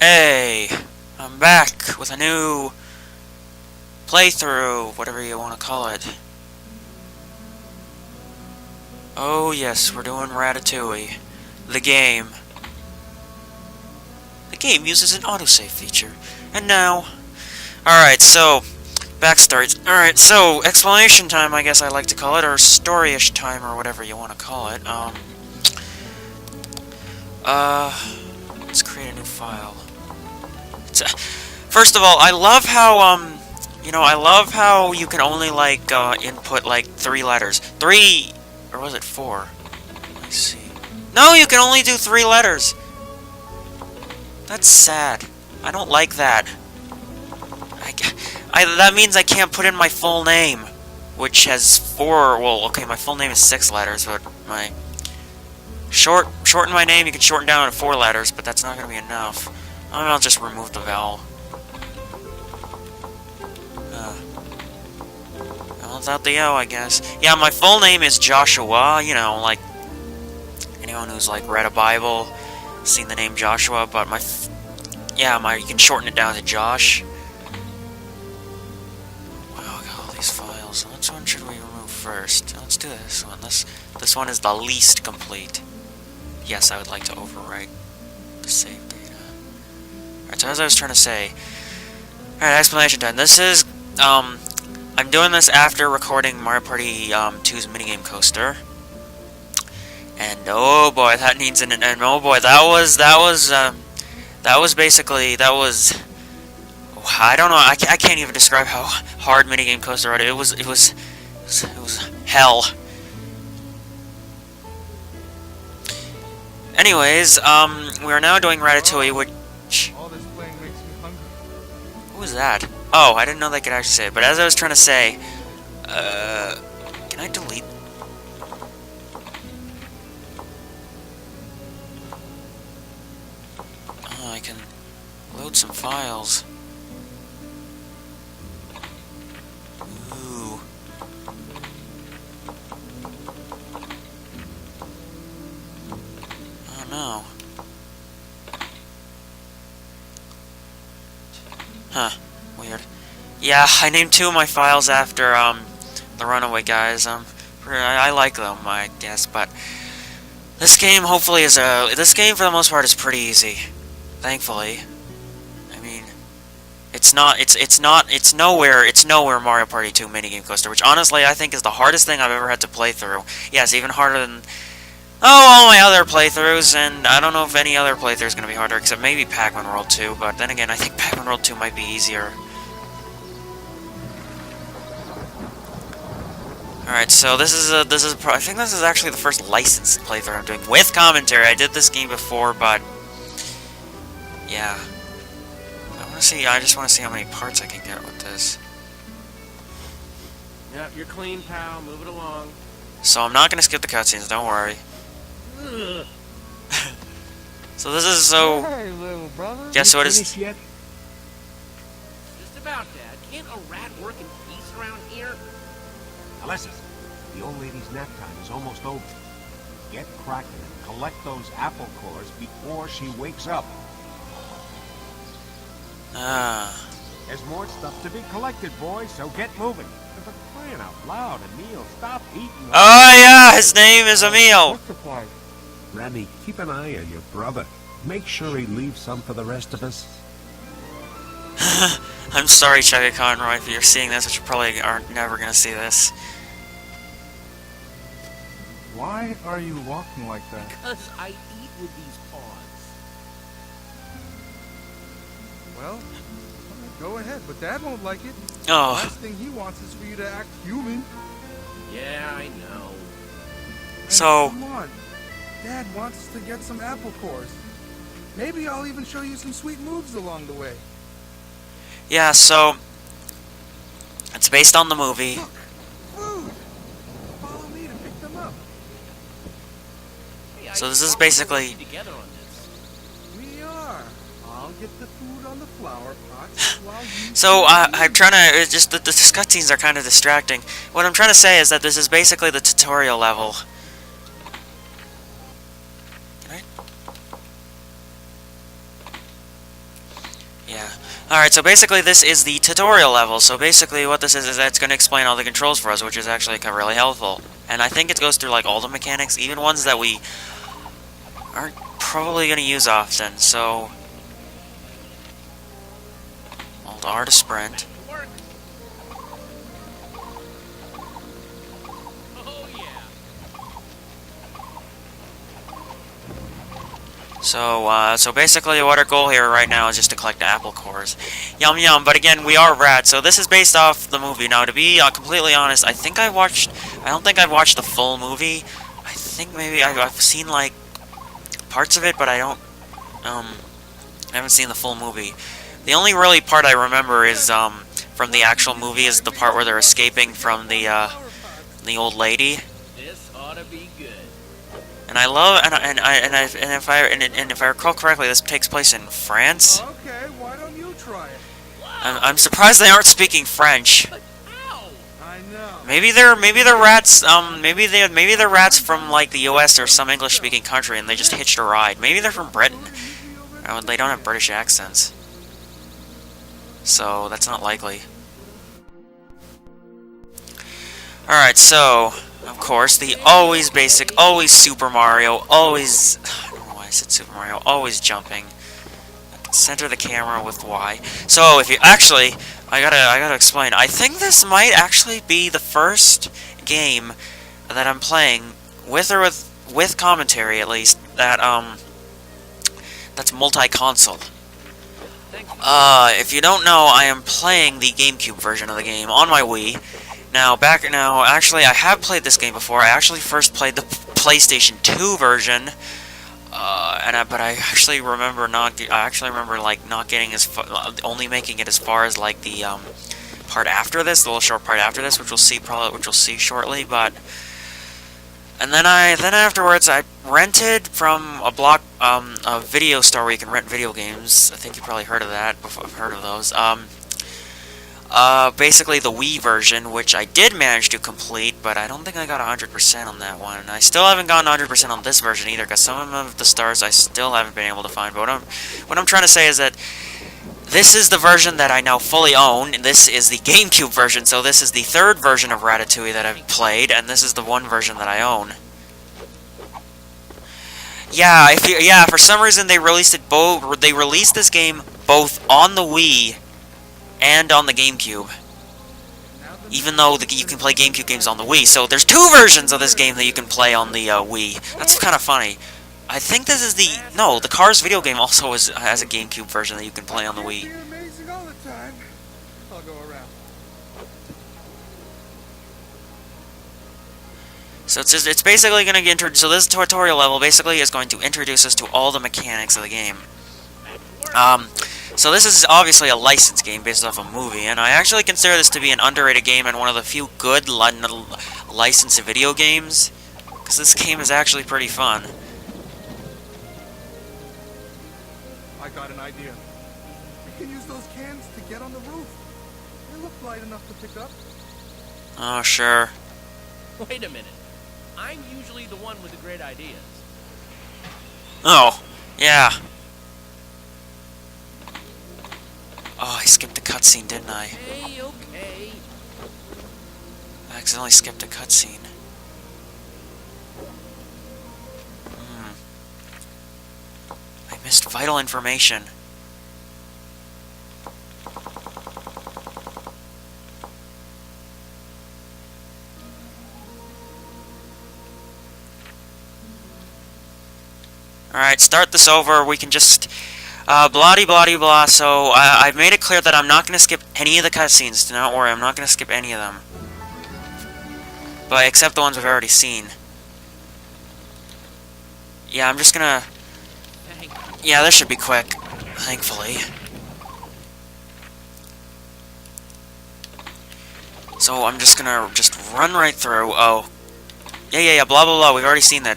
Hey, I'm back with a new playthrough, whatever you want to call it. Oh yes, we're doing Ratatouille. The game. The game uses an autosave feature. And now... Alright, so... Backstory. Alright, so, explanation time, I guess I like to call it, or story-ish time, or whatever you want to call it. Let's create a new file. First of all, I love how, I love how you can only, like, input, like, 3 letters. 3... Or was it 4? Let me see. No, you can only do 3 letters! That's sad. I don't like that. That means I can't put in my full name, which has 4... Well, okay, my full name is 6 letters, but my... Shorten my name, you can shorten down to 4 letters, but that's not going to be enough. I'll just remove the vowel. Without the O, I guess. Yeah, my full name is Joshua, you know, like... Anyone who's, like, read a Bible, seen the name Joshua, but you can shorten it down to Josh. Wow, I got all these files. Which one should we remove first? Let's do this one. This one is the least complete. Yes, I would like to overwrite the save data. Alright, so as I was trying to say... Alright, explanation time. This is, I'm doing this after recording Mario Party 2's minigame coaster. And oh boy, that needs and oh boy, that was basically, I don't know, I can't even describe how hard minigame coaster rode. It was hell. Anyways, we are now doing Ratatouille, which... All this playing makes me hungry. What was that? Oh, I didn't know they could actually say it, but as I was trying to say, can I delete? Oh, I can load some files. Ooh. Oh no. Huh. Weird. Yeah, I named 2 of my files after, the Runaway guys. I like them, I guess, but this game hopefully is this game for the most part is pretty easy. Thankfully. I mean, it's nowhere Mario Party 2 minigame coaster, which honestly I think is the hardest thing I've ever had to play through. Yes, even harder than all my other playthroughs, and I don't know if any other playthrough is going to be harder, except maybe Pac-Man World 2, but then again, I think Pac-Man World 2 might be easier. Alright, so I think this is actually the first licensed playthrough I'm doing with commentary. I did this game before, but yeah. I just want to see how many parts I can get with this. Yep, you're clean, pal. Move it along. So I'm not going to skip the cutscenes, don't worry. So this is Hey, little brother. Guess what is... Yet? Just about, Dad. Can't a rat work in peace around here? Alessis, the old lady's nap time is almost over. Get cracking and collect those apple cores before she wakes up. There's more stuff to be collected, boys, so get moving. For crying out loud, Emil, stop eating. Oh yeah, his name is Emil. Remy, keep an eye on your brother. Make sure he leaves some for the rest of us. I'm sorry, Chugga Conroy, if you're seeing this, but you probably are never going to see this. Why are you walking like that? Because I eat with these paws. Well, go ahead, but Dad won't like it. Oh. The last thing he wants is for you to act human. Yeah, I know. So... Come on. Dad wants us to get some apple cores. Maybe I'll even show you some sweet moves along the way. Yeah, so... It's based on the movie. Look, food. Follow me to pick them up. Hey, So this is basically... together on this. We are. I'll get the food on the flower pot while you... So, I'm trying to... Just the cutscenes are kind of distracting. What I'm trying to say is that this is basically the tutorial level. Alright, so basically this is the tutorial level. So basically what this is that it's going to explain all the controls for us, which is actually really helpful. And I think it goes through like all the mechanics, even ones that we aren't probably going to use often. So, Alt R to sprint. Work. Oh yeah. So basically what our goal here right now is just to collect the apple cores. Yum yum, but again, we are rats, so this is based off the movie. Now, to be completely honest, I don't think I've watched the full movie. I think maybe I've seen, like, parts of it, but I haven't seen the full movie. The only really part I remember is, from the actual movie is the part where they're escaping from the old lady. This ought to be good. And I love, and if I recall correctly, this takes place in France. Okay, why don't you try it? I'm surprised they aren't speaking French. Ow! I know. Maybe they're rats. Maybe they're rats from like the U.S. or some English-speaking country, and they just hitched a ride. Maybe they're from Britain. They don't have British accents, so that's not likely. All right, so of course the always basic, always Super Mario, always. I don't know why I said Super Mario. Always jumping. Center the camera with Y. So if you actually, I gotta explain. I think this might actually be the first game that I'm playing with commentary, at least, that that's multi-console. If you don't know, I am playing the GameCube version of the game on my Wii. Now, actually, I have played this game before. I actually first played the PlayStation 2 version. But I actually remember not getting only making it as far as like the part after this, the little short part after this, which we'll see shortly. But and then afterwards I rented from a video store where you can rent video games. I think you probably heard of that. I've heard of those. Basically the Wii version, which I did manage to complete, but I don't think I got 100% on that one. And I still haven't gotten 100% on this version either, because some of the stars I still haven't been able to find. But what I'm trying to say is that this is the version that I now fully own, and this is the GameCube version, so this is the third version of Ratatouille that I've played, and this is the one version that I own. Yeah, for some reason they released this game both on the Wii and on the GameCube, even though you can play GameCube games on the Wii. So there's two versions of this game that you can play on the Wii. That's kind of funny. I think this is the Cars video game also has a GameCube version that you can play on the Wii. You're amazing all the time. I'll go around. So it's basically going to so this tutorial level basically is going to introduce us to all the mechanics of the game. So this is obviously a licensed game based off a movie, and I actually consider this to be an underrated game and one of the few good licensed video games, because this game is actually pretty fun. I got an idea. We can use those cans to get on the roof. They look light enough to pick up. Oh, sure. Wait a minute. I'm usually the one with the great ideas. Oh, yeah. Oh, I skipped a cutscene, didn't I? Hey, okay. I accidentally skipped a cutscene. I missed vital information. Alright, start this over. We can just blah-de-blah-de-blah. So I've made it clear that I'm not going to skip any of the cutscenes. Do not worry, I'm not going to skip any of them. But except the ones we've already seen. Yeah, I'm just gonna... Yeah, this should be quick, thankfully. So I'm just gonna run right through. Oh, yeah, blah blah blah. We've already seen that.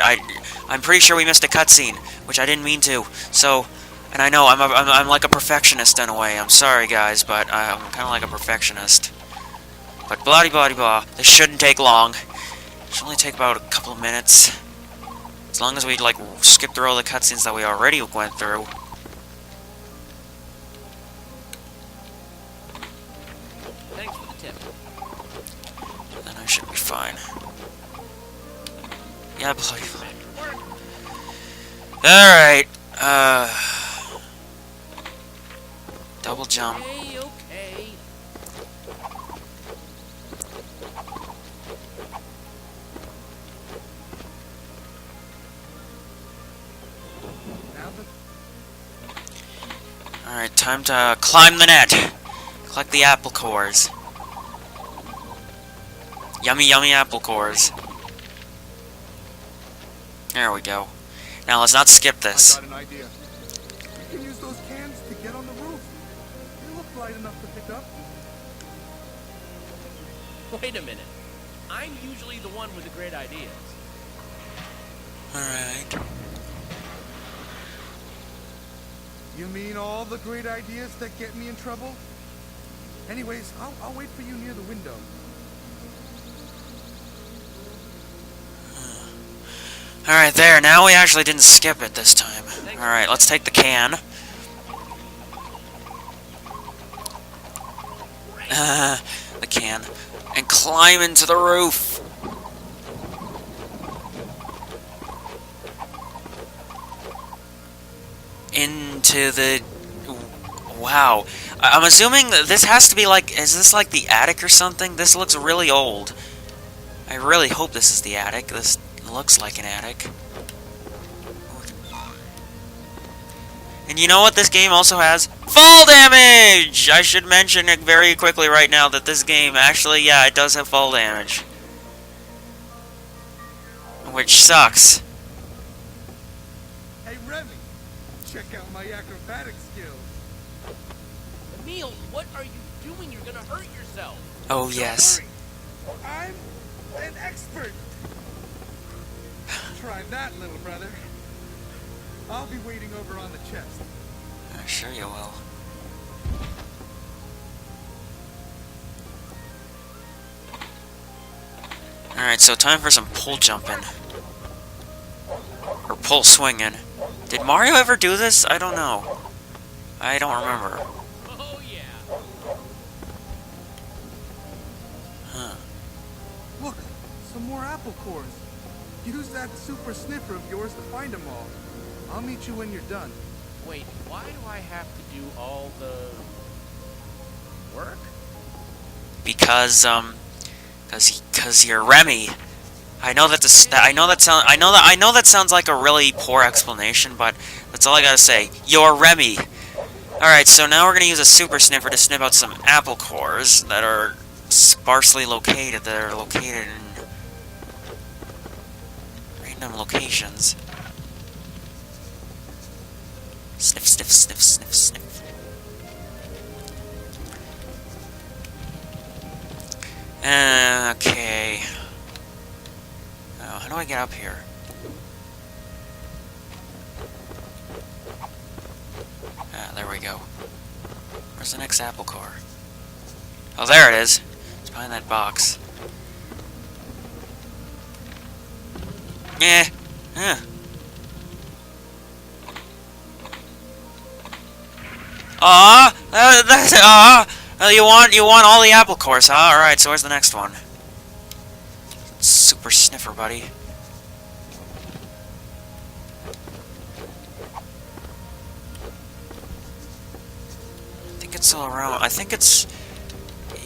I'm pretty sure we missed a cutscene, which I didn't mean to. So, and I know I'm like a perfectionist in a way. I'm sorry, guys, but I'm kind of like a perfectionist. But blah blah blah. This shouldn't take long. It should only take about a couple of minutes. As long as we, like, skip through all the cutscenes that we already went through. Yeah, bloody fine. Alright, double jump. Okay, okay. Now the Alright, time to climb the net. Collect the apple cores. Yummy, yummy apple cores. There we go. Now let's not skip I this. got an idea. We can use those cans to get on the roof. They look light enough to pick up. Wait a minute. I'm usually the one with the great ideas. Alright. You mean all the great ideas that get me in trouble? Anyways, I'll wait for you near the window. Alright, there. Now we actually didn't skip it this time. Alright, let's take the can. The can. And climb into the roof. Into the... Wow. I'm assuming that this has to be like... Is this like the attic or something? This looks really old. I really hope this is the attic. This looks like an attic. And you know what this game also has? Fall damage! I should mention it very quickly right now that this game actually, yeah, it does have fall damage. Which sucks. Hey, Remy, check out my acrobatic skills. Emil, what are you doing? You're gonna hurt yourself. Oh, yes. Don't worry. I'm an expert. Try that, little brother. I'll be waiting over on the chest. Sure you will. Alright, so time for some pole jumping. Or pole swinging. Did Mario ever do this? I don't know. I don't remember. Oh, yeah. Huh. Look, some more apple cores. Use that super sniffer of yours to find them all. I'll meet you when you're done. Wait, why do I have to do all the work? Because you're Remy. I know that sounds like a really poor explanation, but that's all I gotta say. You're Remy. Alright, so now we're gonna use a super sniffer to snip out some apple cores that are sparsely located, that are located in random locations. Sniff, sniff, sniff, sniff, sniff. Okay. Oh, how do I get up here? Ah, there we go. Where's the next apple core? Oh, there it is. It's behind that box. Yeah. You want all the apple cores, huh? Alright, so where's the next one? Super sniffer, buddy. I think it's all around. I think it's...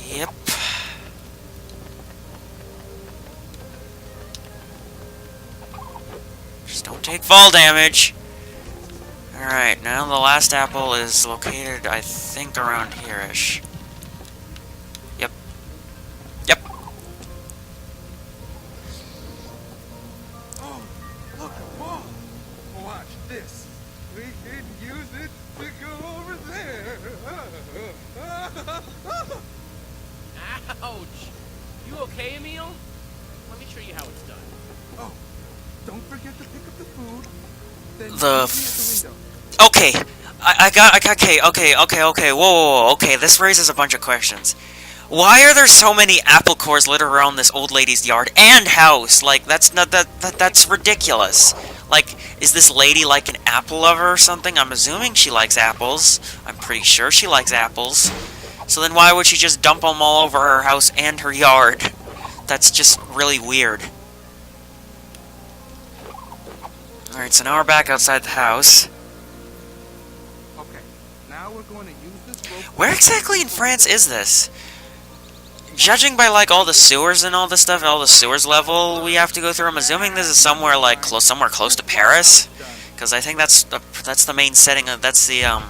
Yep. Just don't take fall damage. Alright, now the last apple is located, I think, around here-ish. Yep. Yep. Oh, look, a ball. Watch this. We can use it to go over there. Ouch! You okay, Emil? Let me show you how it's done. Oh, don't forget to pick up the food. Then The meet me at the window. Okay, okay, whoa, okay, this raises a bunch of questions. Why are there so many apple cores littered around this old lady's yard and house? Like, that's not, that's ridiculous. Like, is this lady like an apple lover or something? I'm assuming she likes apples. I'm pretty sure she likes apples. So then why would she just dump them all over her house and her yard? That's just really weird. Alright, so now we're back outside the house. Okay, now we're going to use this rope. Where exactly in France is this? Judging by like all the sewers and all this stuff, all the sewers level we have to go through, I'm assuming this is somewhere like somewhere close to Paris, because I think that's the main setting of that's the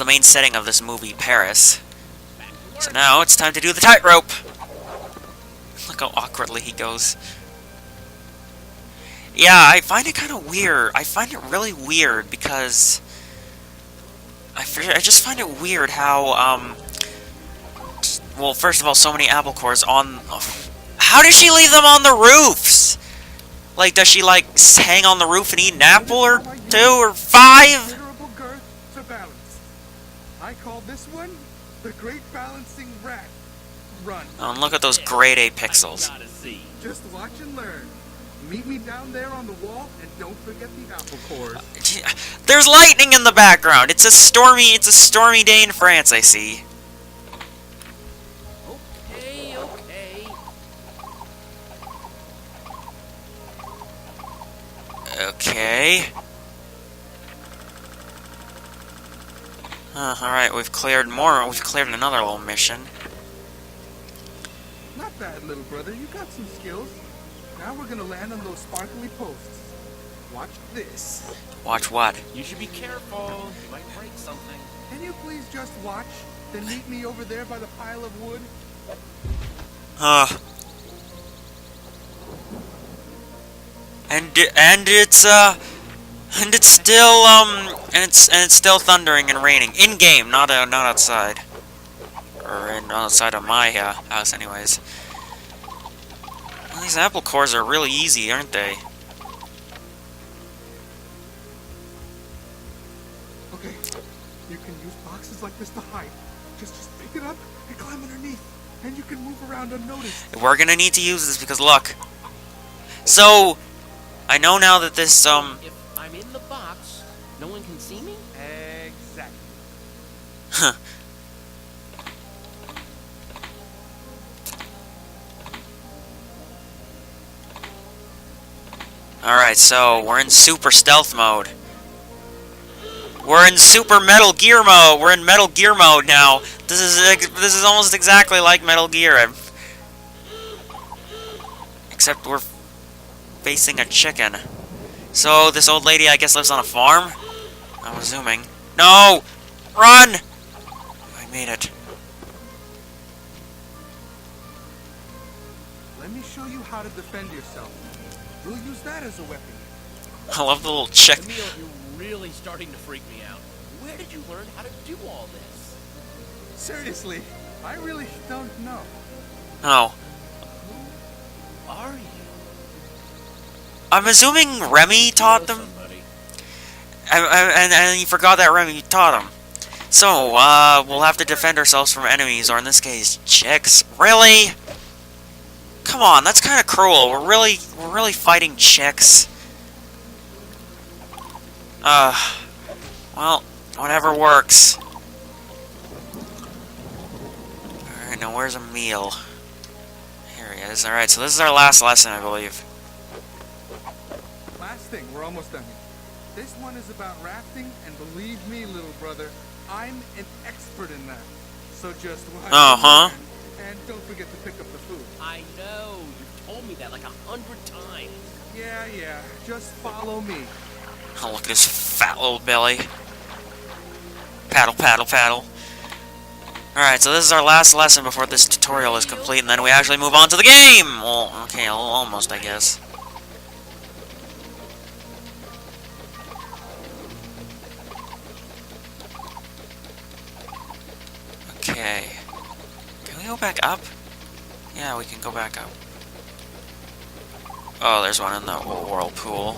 main setting of this movie, Paris. So now it's time to do the tightrope. Look how awkwardly he goes. Yeah, I find it kind of weird. I find it really weird because I just find it weird how well, first of all, so many apple cores on. How does she leave them on the roofs? Like, does she like hang on the roof and eat an apple or 2 or 5? Considerable girth to balance. I call this one the Great Balancing Rat. Run. Oh, and look at those grade A pixels. Just watch and learn. Meet me down there on the wall, and don't forget the apple cores. There's lightning in the background. It's a stormy day in France, I see. Okay, okay. Okay. Alright, we've cleared another little mission. Not bad, little brother. You got some skills. Now we're gonna land on those sparkly posts. Watch this. Watch what? You should be careful. You might break something. Can you please just watch, then meet me over there by the pile of wood? And it's still thundering and raining in game, not outside, or outside of my house, anyways. Well, these apple cores are really easy, aren't they? Okay, you can use boxes like this to hide. Just pick it up and climb underneath, and you can move around unnoticed. We're gonna need to use this because look. So, I know now that this If I'm in the box, no one can see me? Exactly. Huh. Alright, so we're in super stealth mode. We're in super Metal Gear mode. We're in Metal Gear mode now. This is almost exactly like Metal Gear. Except we're facing a chicken. So this old lady, I guess, lives on a farm? I'm assuming. No! Run! I made it. Let me show you how to defend yourself. We'll use that as a weapon. I love the little chick. Emil, you're really starting to freak me out. Where did you learn how to do all this? Seriously, I really don't know. Oh. Who are you? I'm assuming Remy taught them? Somebody. And you forgot that Remy taught them. So, we'll have to defend ourselves from enemies, or in this case, chicks. Really? Come on, that's kind of cruel. We're really fighting chicks. Well, whatever works. Alright, now where's Emil? Here he is. Alright, so this is our last lesson, I believe. Last thing, we're almost done here. This one is about rafting, and believe me, little brother, I'm an expert in that. So just watch. And don't forget to pick up the food. I know. You've told me that like 100 times. Yeah. Just follow me. Oh, look at his fat little belly. Paddle, paddle, paddle. Alright, so this is our last lesson before this tutorial is complete, and then we actually move on to the game! Well, okay, almost, I guess. Okay. Can we go back up? Yeah, we can go back up. Oh, there's one in the whirlpool.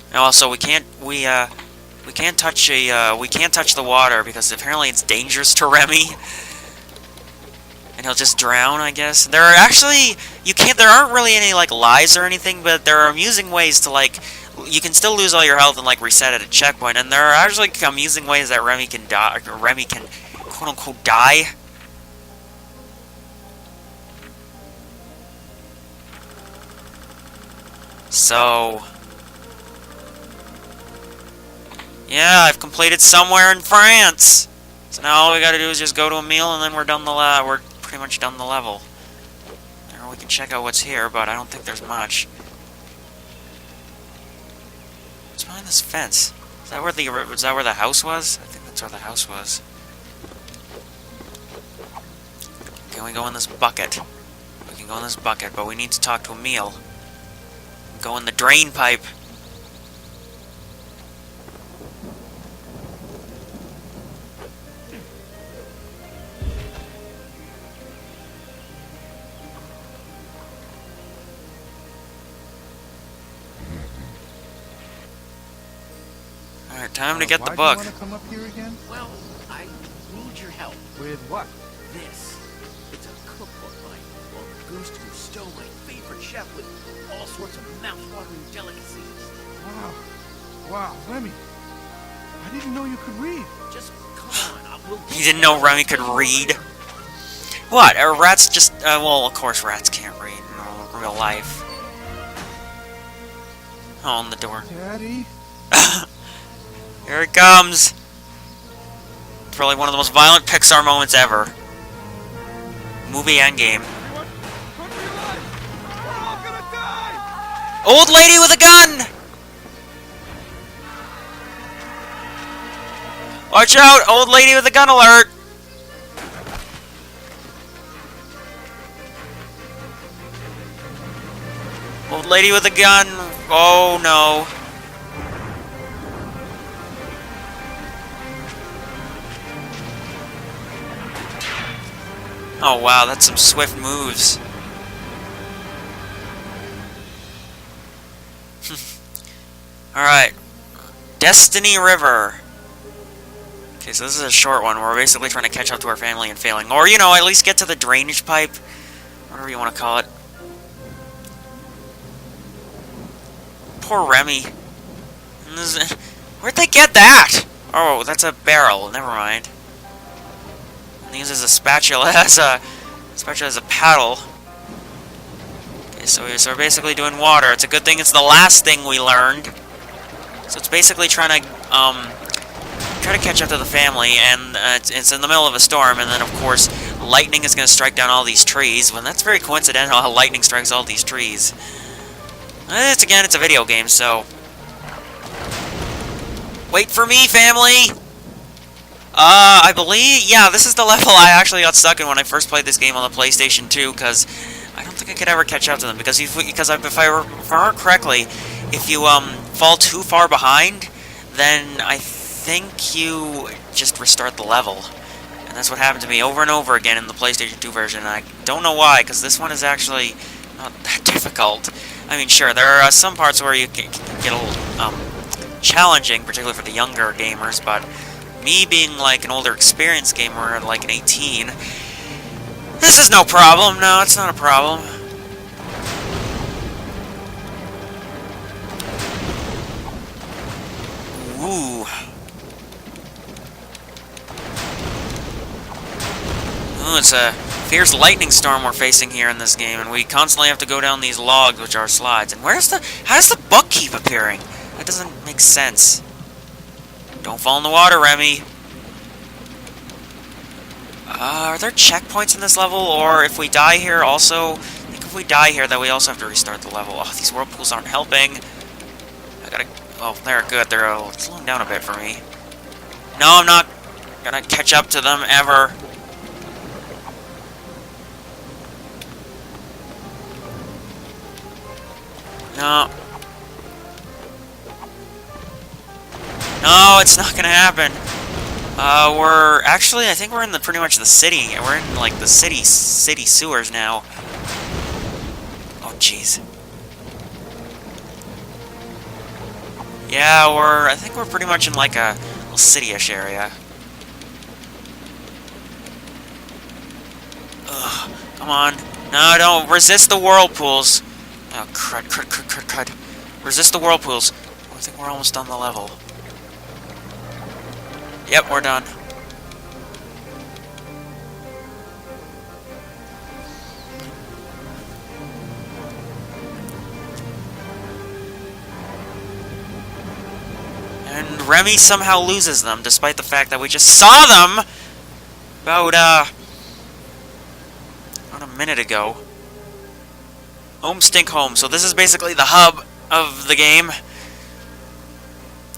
And also, we can't touch the water because apparently it's dangerous to Remy, and he'll just drown, I guess. There aren't really any like lives or anything, but there are amusing ways to like, you can still lose all your health and like reset at a checkpoint, and there are actually amusing ways that Remy can die, or Remy can quote unquote die. So... yeah, I've completed somewhere in France! So now all we gotta do is just go to a meal and then we're done we're pretty much done the level. Or we can check out what's here, but I don't think there's much. What's behind this fence? Is that where the house was? I think that's where the house was. Can we go in this bucket? We can go in this bucket, but we need to talk to Emil. Go in the drain pipe. Alright, time to get the book. Why do you want to come up here again? Well, I need your help. With what? This. It's a cookbook by, well, Goose who stole my favorite chef with all sorts of mouth-watering delicacies. Wow. Wow, Remy. I didn't know you could read. Just come on, we'll He didn't know Remy could read. What? Are rats just... well, of course rats can't read in real life. Oh, on the door. Daddy? Here it comes! Probably one of the most violent Pixar moments ever. Movie and game. Everyone, run for your life! We're all gonna die! Old lady with a gun! Watch out! Old lady with a gun alert! Old lady with a gun. Oh no. Oh wow, that's some swift moves. Alright. Destiny River. Okay, so this is a short one. We're basically trying to catch up to our family and failing. Or, you know, at least get to the drainage pipe. Whatever you want to call it. Poor Remy. Where'd they get that? Oh, that's a barrel. Never mind. And he uses a spatula as a paddle. Okay, so we're basically doing water. It's a good thing it's the last thing we learned. So it's basically trying to try to catch up to the family, and it's in the middle of a storm, and then of course lightning is going to strike down all these trees. Well, that's very coincidental how lightning strikes all these trees. It's a video game, so wait for me, family. I believe, yeah, this is the level I actually got stuck in when I first played this game on the PlayStation 2, because I don't think I could ever catch up to them, because if I remember correctly, if you fall too far behind, then I think you just restart the level. And that's what happened to me over and over again in the PlayStation 2 version, and I don't know why, because this one is actually not that difficult. I mean, sure, there are some parts where you can get a little challenging, particularly for the younger gamers, but me being like an older experienced gamer, like an 18, this is no problem. No, it's not a problem. Ooh. Ooh, it's a fierce lightning storm we're facing here in this game, and we constantly have to go down these logs, which are slides. And how does the book keep appearing? That doesn't make sense. Don't fall in the water, Remy. Are there checkpoints in this level, or if we die here also... I think if we die here, that we also have to restart the level. Oh, these whirlpools aren't helping. I gotta... Oh, they're good. They're slowing down a bit for me. No, I'm not gonna catch up to them, ever. No. No, it's not gonna happen. We're actually, I think we're in pretty much the city. We're in like the city sewers now. Oh, jeez. Yeah, I think we're pretty much in like a little city-ish area. Ugh, come on. No, don't resist the whirlpools. Oh, crud. Resist the whirlpools. I think we're almost done the level. Yep, we're done. And Remy somehow loses them, despite the fact that we just saw them about a minute ago. Home Stink Home. So this is basically the hub of the game.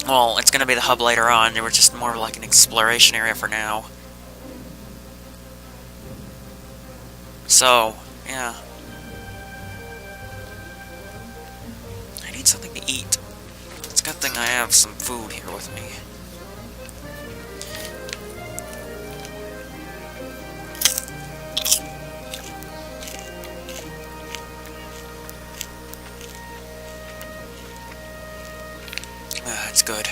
Well, it's going to be the hub later on. They were just more like an exploration area for now. So, yeah. I need something to eat. It's a good thing I have some food here with me. It's good.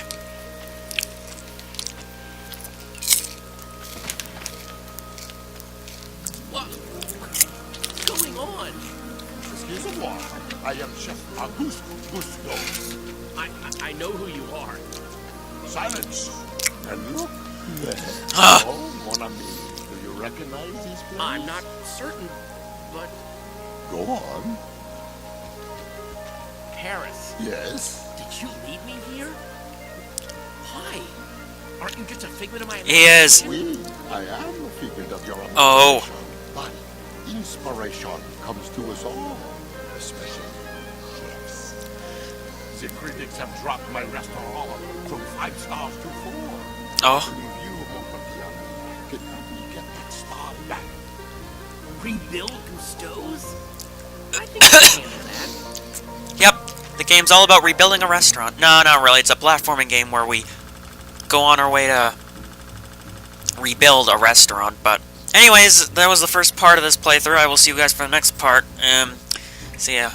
What's going on? Excusez-moi, I am Chef Auguste Gusto. I know who you are. Silence. And look there. Ah. Oh, mon ami, do you recognize these places? I'm not certain, but Go on. Paris, Yes. did you lead me here? Why? Aren't you just a figment of my He is. imagination? Oui, I am a figment of your imagination. Oh. But inspiration comes to us all, especially chefs. The critics have dropped my restaurant from 5 stars to 4. Oh. You, mon petit ami, can help me get that star back. Rebuild Gusteau's? I think I can handle that. Yep. The game's all about rebuilding a restaurant. No, not really. It's a platforming game where we go on our way to rebuild a restaurant. But anyways, that was the first part of this playthrough. I will see you guys for the next part. See ya.